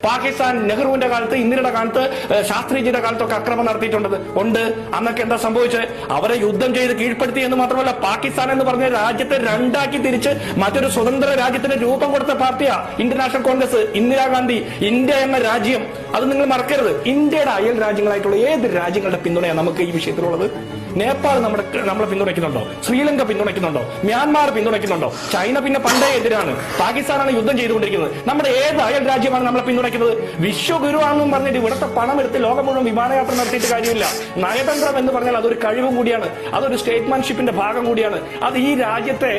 പാകിസ്ഥാൻ നെഹ്റുവിന്റെ കാലത്ത്, ഇന്ദിരയുടെ കാലത്ത്, ശാസ്ത്രിജിയുടെ കാലത്തൊക്കെ ആക്രമണം നടത്തിയിട്ടുണ്ടത് ഉണ്ട്. അന്നൊക്കെ എന്താ സംഭവിച്ചത്? അവരെ യുദ്ധം ചെയ്ത് കീഴ്പ്പെടുത്തി എന്ന് മാത്രമല്ല, പാകിസ്ഥാൻ എന്ന് പറഞ്ഞ രാജ്യത്തെ രണ്ടാക്കി തിരിച്ച് മറ്റൊരു സ്വതന്ത്ര രാജ്യത്തിന് രൂപം കൊടുത്ത പാർട്ടിയാ Indian national Congress, Indira Gandhi. India എന്ന രാജ്യം അത് നിങ്ങൾ മറക്കരുത്. ഇന്ത്യയുടെ അയൽ രാജ്യങ്ങളായിട്ടുള്ള ഏത് രാജ്യങ്ങളുടെ പിന്തുണയാണ് നമുക്ക് ഈ വിഷയത്തിലുള്ളത്? നേപ്പാൾ നമ്മളെ പിന്തുണയ്ക്കുന്നുണ്ടോ? ശ്രീലങ്ക പിന്തുണയ്ക്കുന്നുണ്ടോ? മ്യാൻമാർ പിന്തുണയ്ക്കുന്നുണ്ടോ? ചൈന പിന്നെ പണ്ടേ എതിരാണ്. പാകിസ്ഥാനാണ് യുദ്ധം ചെയ്തുകൊണ്ടിരിക്കുന്നത്. നമ്മുടെ ഏത് അയൽ രാജ്യമാണ് നമ്മളെ പിന്തുണയ്ക്കുന്നത്? വിശ്വഗുരു ആണെന്നും പറഞ്ഞിട്ട് ഇവിടുത്തെ പണം എടുത്ത് ലോകം മുഴുവൻ വിമാനയാത്ര നടത്തിയിട്ട് കാര്യമില്ല. നയതന്ത്രം എന്ന് പറഞ്ഞാൽ അതൊരു കഴിവും കൂടിയാണ്, അതൊരു സ്റ്റേറ്റ്മാൻഷിപ്പിന്റെ ഭാഗം കൂടിയാണ്. അത് ഈ രാജ്യത്തെ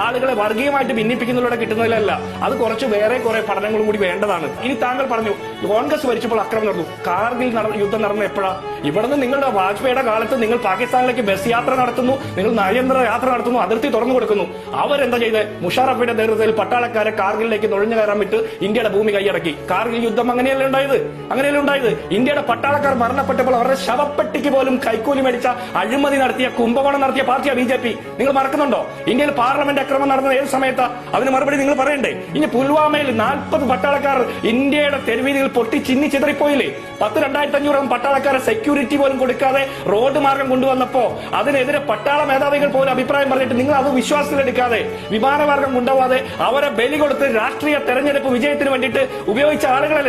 ആളുകളെ വർഗീയമായിട്ട് ഭിന്നിപ്പിക്കുന്നതിലൂടെ കിട്ടുന്നതിലല്ല, അത് കുറച്ച് വേറെ കുറെ പഠനങ്ങളും കൂടി വേണ്ടതാണ്. ഇനി താങ്കൾ പറഞ്ഞു കോൺഗ്രസ് ഭരിച്ചപ്പോൾ അക്രമം നടന്നു. കാർഗിൽ യുദ്ധം നടന്ന എപ്പോഴാ? ഇവിടുന്ന് നിങ്ങളുടെ വാജ്പേയിയുടെ കാലത്ത് നിങ്ങൾ പാകിസ്ഥാനിലേക്ക് ബസ് യാത്ര നടത്തുന്നു, നിങ്ങൾ നയതന്ത്ര യാത്ര നടത്തുന്നു, അതിർത്തി തുറന്നു കൊടുക്കുന്നു. അവരെന്താ ചെയ്ത്? മുഷാറഫിന്റെ നേതൃത്വത്തിൽ പട്ടാളക്കാരെ കാർഗിലേക്ക് നുഴഞ്ഞു കയറാൻ വിട്ട് ഇന്ത്യയുടെ ഭൂമി കൈയടക്കി. കാർഗിൽ യുദ്ധം അങ്ങനെയല്ലേ ഉണ്ടായത്? ഇന്ത്യയുടെ പട്ടാളക്കാർ മരണപ്പെട്ടപ്പോൾ അവരുടെ ശവപ്പെട്ടിക്ക് പോലും കൈക്കൂലി മേടിച്ച, അഴിമതി നടത്തിയ, കുംഭകോണം നടത്തിയ പാർട്ടിയാ BJP. നിങ്ങൾ മറക്കുന്നുണ്ടോ? ഇന്ത്യയിൽ പാർലമെന്റ് അക്രമം നടന്നത് ഏത് സമയത്താ? അതിന് മറുപടി നിങ്ങൾ പറയണ്ടേ? ഇനി പുൽവാമയിൽ 40 പട്ടാളക്കാർ ഇന്ത്യയുടെ തെരുവീതികൾ പൊട്ടി ചിന്നി ചിതറിപ്പോയില്ലേ? 2,500 പട്ടാളക്കാരെ സെക്യൂരിറ്റി പോലും കൊടുക്കാതെ റോഡ് മാർഗം കൊണ്ടുവന്നപ്പോ അതിനെതിരെ പട്ടാള മേധാവികൾ പോലും അഭിപ്രായം പറഞ്ഞിട്ട് നിങ്ങൾ അത് വിശ്വാസത്തിലെടുക്കാതെ വിമാനമാർഗം കൊണ്ടുപോകാതെ അവരെ ബലി കൊടുത്ത് രാഷ്ട്രീയ തെരഞ്ഞെടുപ്പ് വിജയത്തിന് വേണ്ടിയിട്ട് ഉപയോഗിച്ച ആളുകളെ